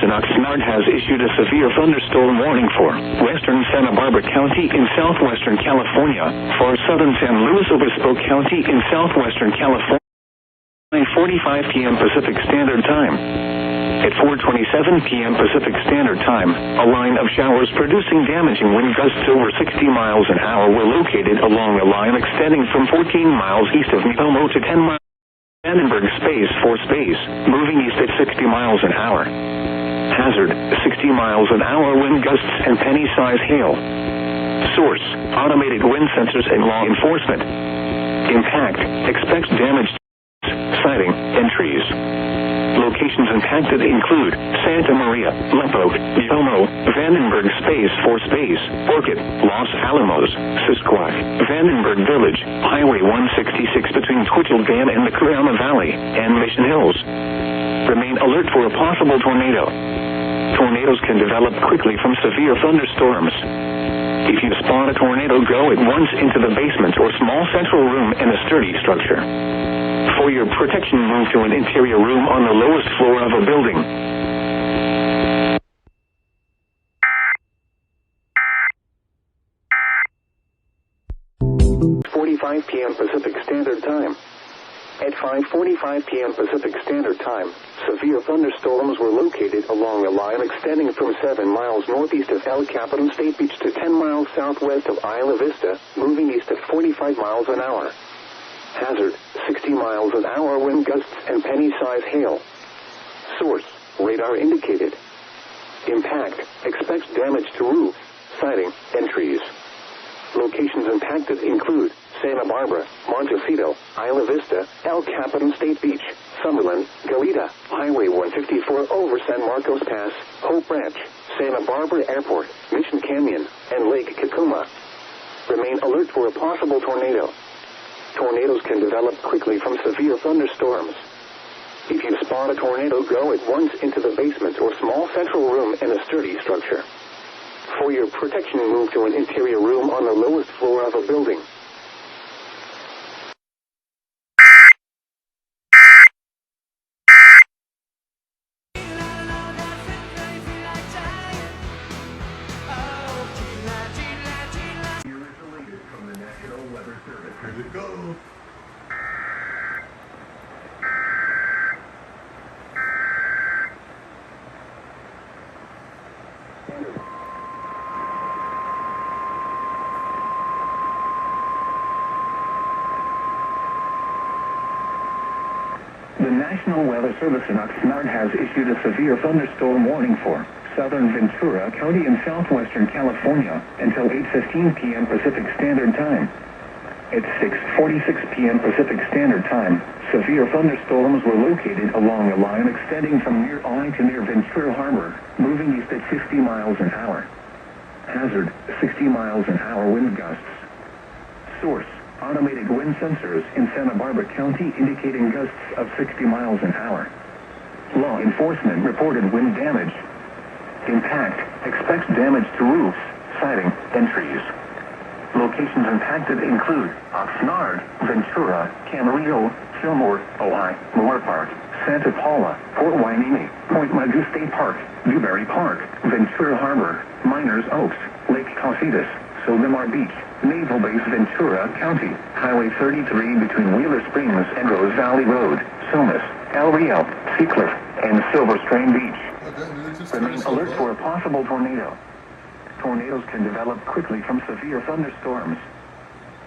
and Oxnard has issued a severe thunderstorm warning for western Santa Barbara County in southwestern California, for southern San Luis Obispo County in southwestern California, at 9:45 p.m. Pacific Standard Time. At 4:27 p.m. Pacific Standard Time, a line of showers producing damaging wind gusts over 60 miles an hour were located along a line extending from 14 miles east of Nipomo to 10 miles Vandenberg space for space, moving east at 60 miles an hour. Hazard, 60 miles an hour wind gusts and penny-size hail. Source, automated wind sensors and law enforcement. Impact, expects damage to siding and trees. Locations impacted include Santa Maria, Lubbock, Nipomo, Vandenberg space for space, Orchid, Los Alamos, Sisquoc, Vandenberg Village, Highway 166 between Twitchell Dam and the Curiama Valley, and Mission Hills. Remain alert for a possible tornado. Tornadoes can develop quickly from severe thunderstorms. If you spot a tornado, go at once into the basement or small central room in a sturdy structure. For your protection, move to an interior room on the lowest floor of a building. 45 p.m. Pacific Standard Time. At 5:45 p.m. Pacific Standard Time, severe thunderstorms were located along a line extending from 7 miles northeast of El Capitan State Beach to 10 miles southwest of Isla Vista, moving east at 45 miles an hour. Hazard, 60 miles an hour wind gusts and penny-size hail. Source, radar indicated. Impact, expects damage to roofs, siding, and trees. Locations impacted include Santa Barbara, Montecito, Isla Vista, El Capitan State Beach, Summerlin, Goleta, Highway 154 over San Marcos Pass, Hope Ranch, Santa Barbara Airport, Mission Canyon, and Lake Kakuma. Remain alert for a possible tornado. Tornadoes can develop quickly from severe thunderstorms. If you spot a tornado, go at once into the basement or small central room in a sturdy structure. For your protection, move to an interior room on the lowest floor of a building. From the National Weather Service. Here we go. The National Weather Service in Oxnard has issued a severe thunderstorm warning for southern Ventura County in southwestern California until 8:15 p.m. Pacific Standard Time. At 6:46 p.m. Pacific Standard Time, severe thunderstorms were located along a line extending from near I to near Ventura Harbor, moving east at 60 miles an hour. Hazard, 60 miles an hour wind gusts. Source, automated wind sensors in Santa Barbara County indicating gusts of 60 miles an hour. Law enforcement reported wind damage. Impact, expects damage to roofs, siding, and trees. Locations impacted include Oxnard, Ventura, Camarillo, Fillmore, Ojai, Moore Park, Santa Paula, Port Hueneme, Point Mugu State Park, Newberry Park, Ventura Harbor, Miners Oaks, Lake Casitas, Solimar Beach, Naval Base Ventura County, Highway 33 between Wheeler Springs and Rose Valley Road, Somas, El Rio, Seacliff, and Silver Strain Beach. Remain alert for a possible tornado. Tornadoes can develop quickly from severe thunderstorms.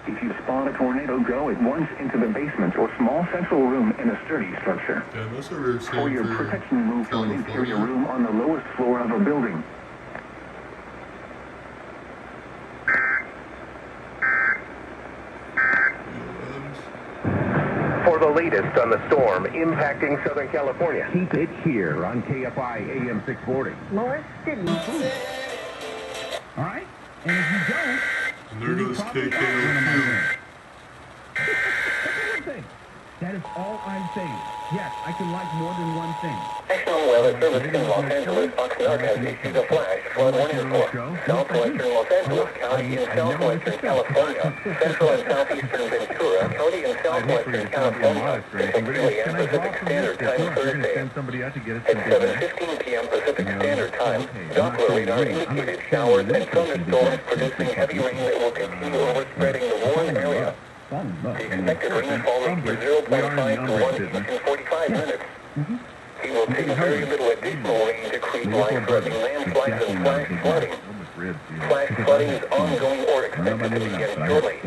If you spot a tornado, go at once into the basement or small central room in a sturdy structure. For your protection, move to an interior room on the lowest floor of a building. For the latest on the storm impacting Southern California, keep it here on KFI AM 640. More Sydney. All right? And if you don't, and there goes KKOQ. That's a good thing. That is all I'm saying. Yes, I can like more than one thing. National Weather Service in Los Angeles, Oxnard has issued a flash flood warning for southwestern Los Angeles County in southwestern California, central and southeastern Ventura County in southwestern California, until 3 a.m. Pacific Standard Time Thursday. At 7:15 p.m. Pacific Standard Time, Doppler radar indicated showers and thunderstorms producing heavy rain that will continue overspreading the warm area. The expected rainfall rate is 0.5 to 1 inch in 45 minutes. It will take very little additional rain to create life-threatening landslides and flash flooding. Flash flooding is ongoing or expected to begin shortly.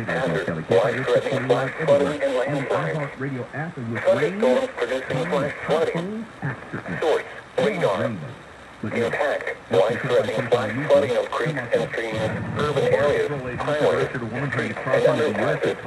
Hazard, life-threatening flash flooding and landslides. Thunderstorms producing flash flooding. Source, radar. Impact, life-threatening flash flooding of creeks and streams, urban areas, highways, streets, and underpasses.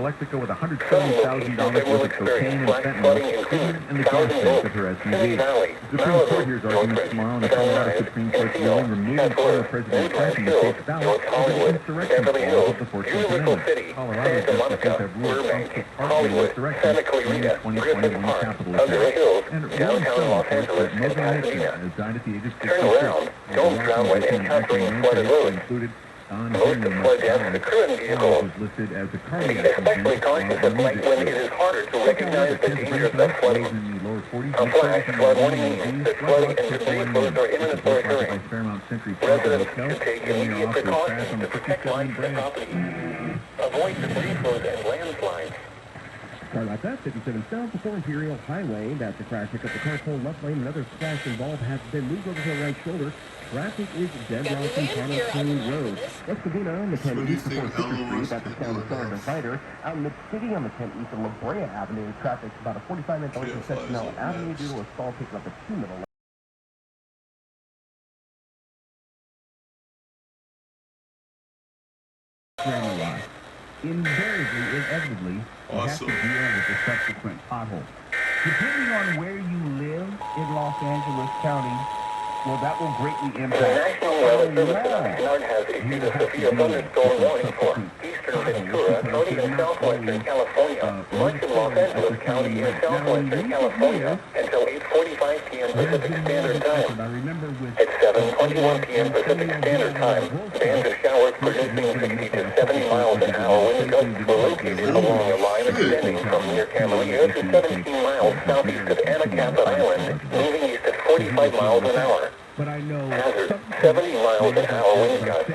Some locations that will experience flash flooding include Thousand Oaks, Simi Valley, Malibu, Northridge, Van Nuys, Encino, Chatsworth, Woodland Hills, North Hollywood, Beverly Hills, Universal City, Santa Monica, Burbank, Hollywood, Santa Clarita, Griffith Park, Under Hills, downtown Los Angeles, and Pasadena. Turn around. Don't drown when encountering flooded roads. Most of flood deaths occur in vehicles. Be especially cautious at night when it is harder to recognize the dangers of flooding. A flash flood warning means that flooding and debris flows are imminent or occurring. Residents should take immediate precautions to protect life and property. Avoid debris flows and landslides. Sorry about that. 57 south before Imperial Highway. That's a crash. Pick up the car pole left lane. Another crash involved has been moved over to the right shoulder. Traffic is deadlocked on Connor Plain Road. West Covina on the 10 east before Cedar Street. That's the sound of Sullivan Fighter. Out in Mid-City on the 10 east of La Brea Avenue. Traffic's about a 45-minute delay from Sentinel Avenue due to a stall picking up the 2 middle lane. Invariably, inevitably, you have to deal with the subsequent pothole. Depending on where you live in Los Angeles County, well, that will greatly impact. The National Weather Service in Oxnard has issued a severe thunderstorm warning for eastern Ventura County in southwestern California, much of Los Angeles County in southwestern California, until 8:45 p.m. Pacific Standard Time. At 7:21 p.m. Pacific Standard Time, bands of showers producing 60 to 70 miles an hour wind gusts were located along a line extending from near Camarillo to 17 miles southeast of Anacapa Island, moving east at 45 miles an hour. But I know Hazard, 70 miles an hour wind gusts.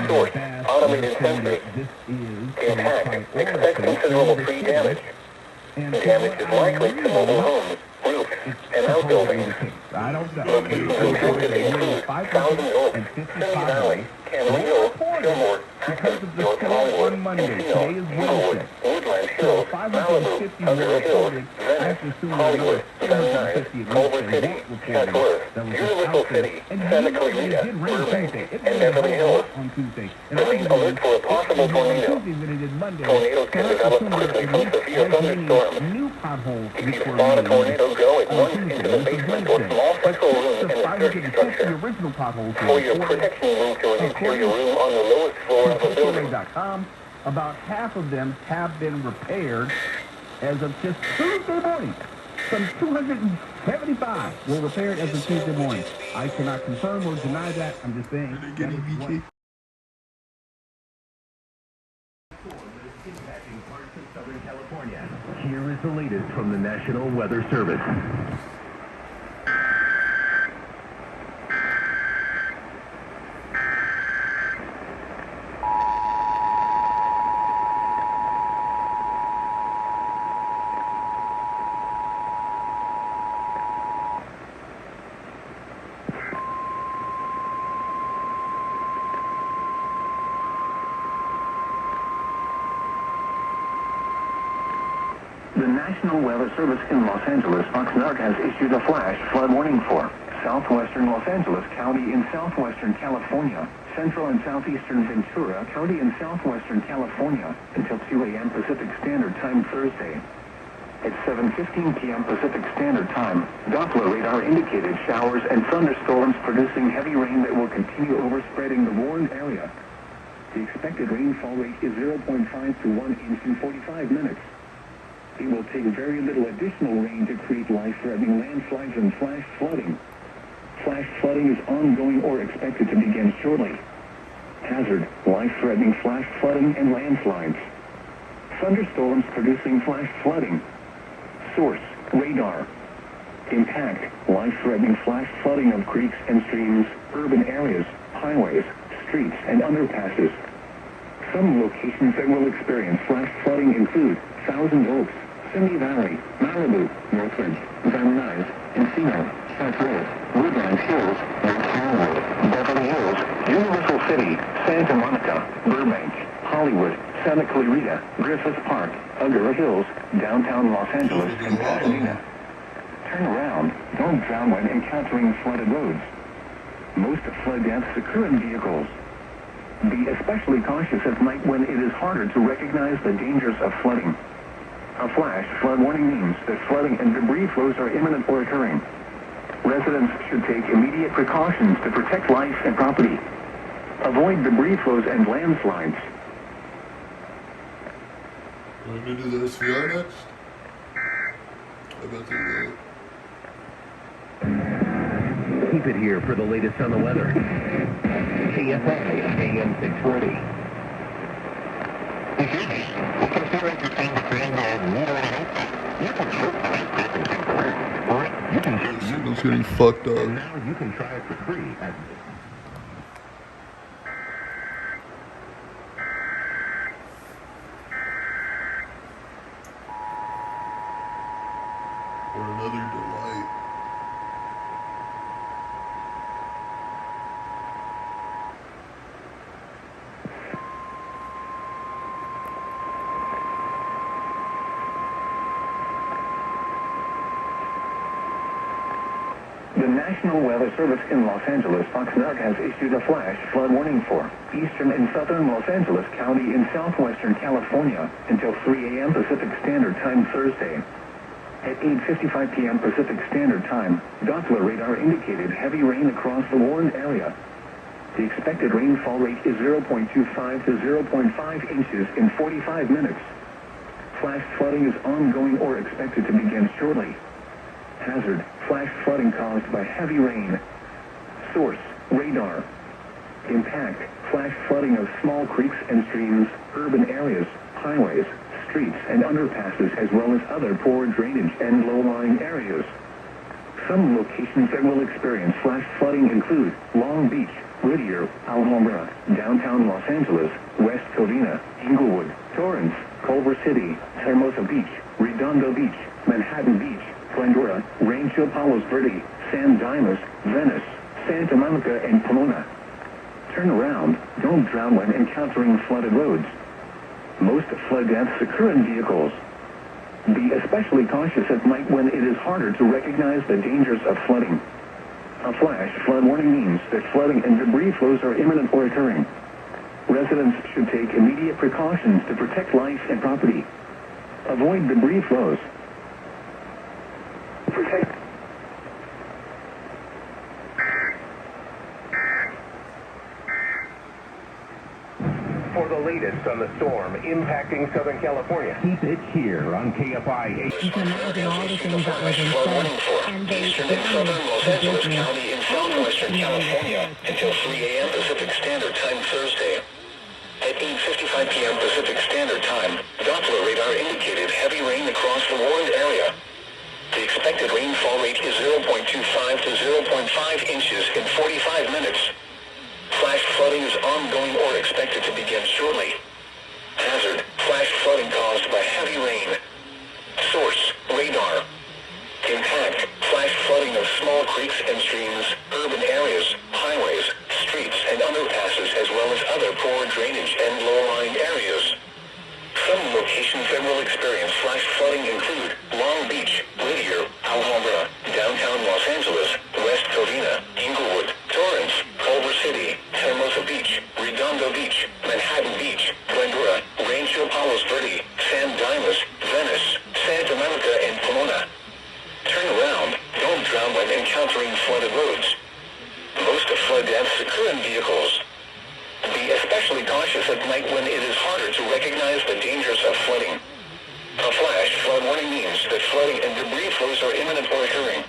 Source, automated sensors. Impact, expect considerable tree damage. Damage is likely to mobile homes, roofs, and outbuildings. Locations affected include Thousand Oaks, Simi Valley, Camarillo, Fillmore, Akron, North Hollywood, Encino, Inglewood, Woodland Hills, Malibu, Under Hills, Venice, Hollywood, Van Nuys, Culver City, Chatsworth, Universal City, Santa Clarita, Burbank, and Beverly Hills. Remain alert for a possible tornado. Tornadoes can develop quickly from severe thunderstorms. If you spot a tornado, go at once into the basement or small central room in the search structure. For your protection, move to an interior room on the lowest floor of a building. About half of them have been repaired as of just Tuesday morning. Some 275 were repaired as of Tuesday morning. I cannot confirm or deny that. I'm just saying. Impacting parts of Southern California. Here is the latest from the National Weather Service. The National Weather Service in Los Angeles, Oxnard, has issued a flash flood warning for southwestern Los Angeles County in southwestern California, central and southeastern Ventura County in southwestern California, until 2 a.m. Pacific Standard Time Thursday. At 7:15 p.m. Pacific Standard Time, Doppler radar indicated showers and thunderstorms producing heavy rain that will continue overspreading the warned area. The expected rainfall rate is 0.5 to 1 inch in 45 minutes. It will take very little additional rain to create life-threatening landslides and flash flooding. Flash flooding is ongoing or expected to begin shortly. Hazard, life-threatening flash flooding and landslides. Thunderstorms producing flash flooding. Source, radar. Impact, life-threatening flash flooding of creeks and streams, urban areas, highways, streets, and underpasses. Some locations that will experience flash flooding include Thousand Oaks, Simi Valley, Malibu, Northridge, Van Nuys, Encino, South Road, Woodlands Hills, North Hollywood, Beverly Hills, Universal City, Santa Monica, Burbank, Hollywood, Santa Clarita, Griffith Park, Agoura Hills, downtown Los Angeles, and Pasadena. Turn around. Don't drown when encountering flooded roads. Most flood deaths occur in vehicles. Be especially cautious at night when it is harder to recognize the dangers of flooding. A flash flood warning means that flooding and debris flows are imminent or occurring. Residents should take immediate precautions to protect life and property. Avoid debris flows and landslides. Want me to do the SVR next? I bet they will. Keep it here for the latest on the weather. KFI AM 640. The signal's getting fucked up. Now you can try it for free at Or another delight. The National Weather Service in Los Angeles, Oxnard, has issued a flash flood warning for eastern and southern Los Angeles County in southwestern California until 3 a.m. Pacific Standard Time Thursday. At 8:55 p.m. Pacific Standard Time, Doppler radar indicated heavy rain across the warned area. The expected rainfall rate is 0.25 to 0.5 inches in 45 minutes. Flash flooding is ongoing or expected to begin shortly. Hazard, flash flooding caused by heavy rain. Source, radar. Impact, flash flooding of small creeks and streams, urban areas, highways, streets, and underpasses, as well as other poor drainage and low-lying areas. Some locations that will experience flash flooding include Long Beach, Whittier, Alhambra, downtown Los Angeles, West Covina, Inglewood, Torrance, Culver City, Hermosa Beach, Redondo Beach, Manhattan Beach, Glendora, Rancho Palos Verdes, San Dimas, Venice, Santa Monica, and Pomona. Turn around. Don't drown when encountering flooded roads. Most flood deaths occur in vehicles. Be especially cautious at night when it is harder to recognize the dangers of flooding. A flash flood warning means that flooding and debris flows are imminent or occurring. Residents should take immediate precautions to protect life and property. Avoid debris flows. Protect. For the latest on the storm impacting Southern California, keep it here on KFI. You can imagine all the things that was said, and they Eastern and southern Los Angeles County in southwestern California until 3 a.m. Pacific Standard Time Thursday. At 8:55 p.m. Pacific Standard Time, Doppler radar indicated heavy rain across the warned area. The expected rainfall rate is 0.25 to 0.5 inches in 45 minutes. Flash flooding is ongoing or expected to begin shortly. Hazard, flash flooding caused by heavy rain. Source, radar. Impact, flash flooding of small creeks and streams, urban areas, highways, streets, and underpasses, as well as other poor drainage and low-lying areas. Some locations that will experience flash flooding include Long Beach, Whittier, Alhambra, downtown Los Angeles, West Covina, Inglewood, Torrance, Culver City, Hermosa Beach, Redondo Beach, Manhattan Beach, Glendora, Rancho Palos Verdes, San Dimas, Venice, Santa Monica, and Pomona. Turn around. Don't drown when encountering flooded roads. Most flood deaths occur in vehicles. Be especially cautious at night when it is harder to recognize the dangers of flooding. A A flash flood warning means that flooding and debris flows are imminent or occurring.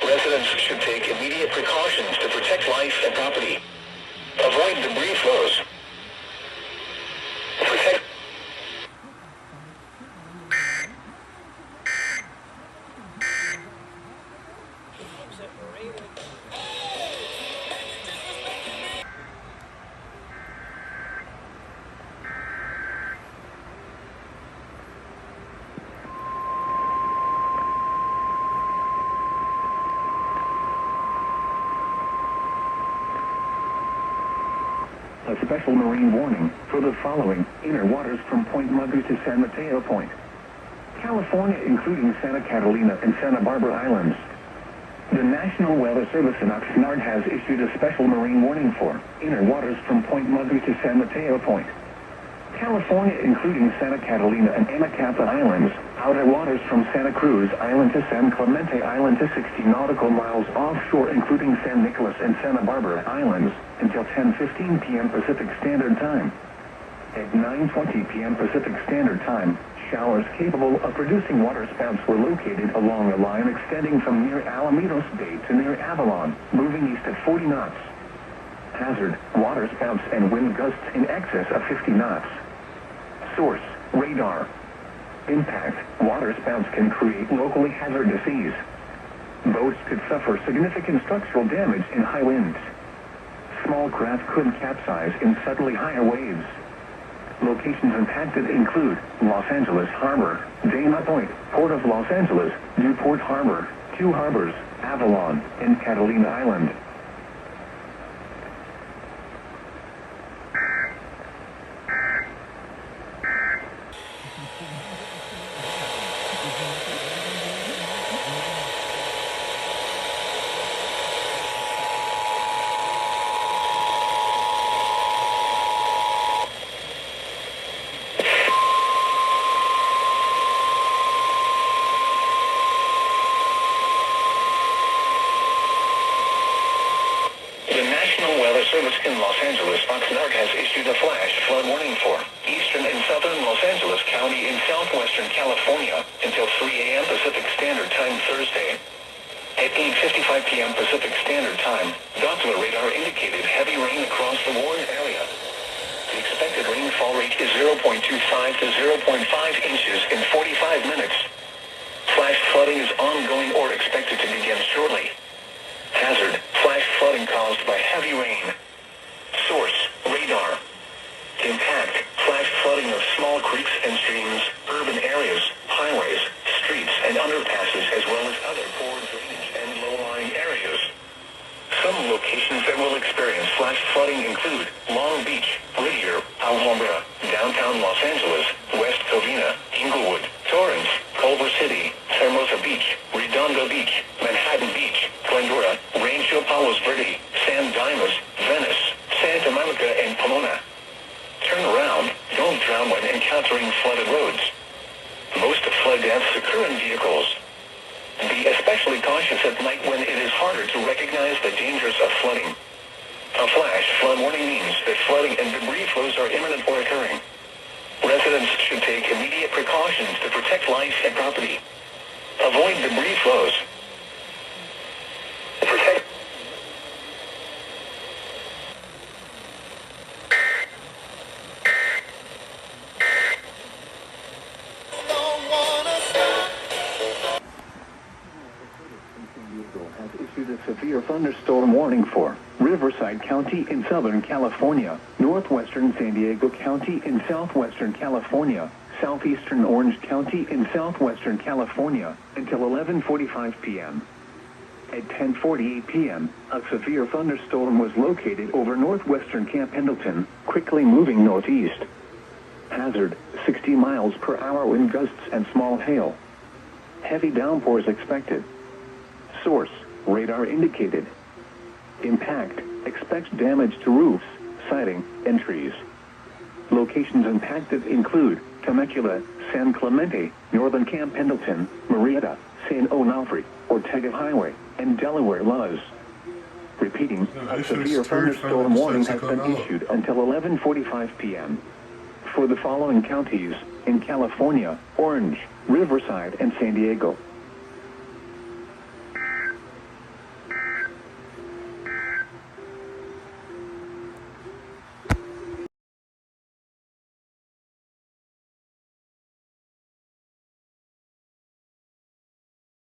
Residents should take immediate precautions to protect life and property. Avoid debris flows. Protect. A special marine warning for the following inner waters from Point Mugu to San Mateo Point, California, including Santa Catalina and Santa Barbara Islands. The National Weather Service in Oxnard has issued a special marine warning for inner waters from Point Mugu to San Mateo Point, California, including Santa Catalina and Anacapa Islands, outer waters from Santa Cruz Island to San Clemente Island to 60 nautical miles offshore, including San Nicolas and Santa Barbara Islands, until 10:15 p.m. Pacific Standard Time. At 9:20 p.m. Pacific Standard Time, showers capable of producing waterspouts were located along a line extending from near Alamitos Bay to near Avalon, moving east at 40 knots. Hazard, waterspouts and wind gusts in excess of 50 knots. Source, radar. Impact, waterspouts can create locally hazardous seas. Boats could suffer significant structural damage in high winds. Small craft could capsize in suddenly higher waves. Locations impacted include Los Angeles Harbor, Dana Point, Port of Los Angeles, Newport Harbor, Two Harbors, Avalon, and Catalina Island. Service in Los Angeles, Oxnard has issued a flash flood warning for eastern and southern Los Angeles County in southwestern California until 3 a.m. Pacific Standard Time Thursday. At 8:55 p.m. Pacific Standard Time, Doppler radar indicated heavy rain across the warned area. The expected rainfall rate is 0.25 to 0.5 inches in 45 minutes. Flash flooding is ongoing or expected to begin shortly. Hazard, flash flooding caused by heavy rain. Source, radar. Impact, flash flooding of small creeks and streams, urban areas, highways, streets, and underpasses, as well as other poor drainage and low-lying areas. Some locations that will experience flash flooding include Long Beach, Whittier, Alhambra, downtown Los Angeles, West Covina, Inglewood, Torrance, Culver City, Hermosa Beach, Redondo Beach, Manhattan Beach, Glendora, Rancho Palos Verdes, San Dimas, Venice, Santa Monica, and Pomona. Turn around, don't drown when encountering flooded roads. Most flood deaths occur in vehicles. Be especially cautious at night when it is harder to recognize the dangers of flooding. A flash flood warning means that flooding and debris flows are imminent or occurring. Residents should take immediate precautions to protect life and property. Avoid debris flows. Protect. Has issued a severe thunderstorm warning for Riverside County in Southern California, northwestern San Diego County in southwestern California, southeastern Orange County in southwestern California, until 11:45 p.m. At 10:48 p.m., a severe thunderstorm was located over northwestern Camp Pendleton, quickly moving northeast. Hazard, 60 miles per hour wind gusts and small hail. Heavy downpours expected. Source, radar indicated. Impact, expect damage to roofs, siding, and trees. Locations impacted include Temecula, San Clemente, northern Camp Pendleton, Murrieta, San Onofre, Ortega Highway, and Delaware Luz. Repeating, a severe thunderstorm warning has been issued until 11:45 p.m. for the following counties in California: Orange, Riverside, and San Diego.